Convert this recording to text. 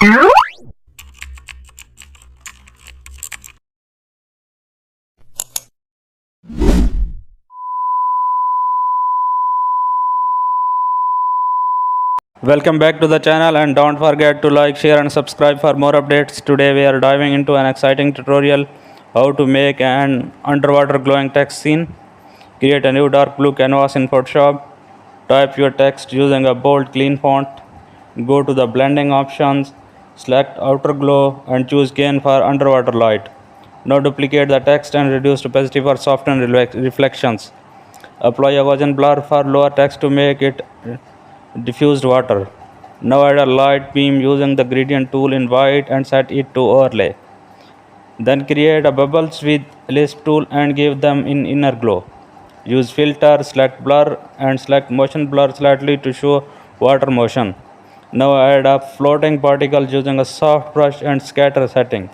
Welcome back to the channel, and don't forget to like, share and subscribe for more updates. Today we are diving into an exciting tutorial how to make an underwater glowing text scene. Create a new dark blue canvas in Photoshop. Type your text using a bold clean font. Go to the blending options, select outer glow and choose gain for underwater light. Now duplicate the text and reduce opacity for soften reflections. Apply a Gaussian blur for lower text to make it diffused water. Now add a light beam using the gradient tool in white and set it to overlay. Then create a bubbles with lisp tool and give them an inner glow. Use filter, select blur and select motion blur slightly to show water motion. Now add a floating particle using a soft brush and scatter setting.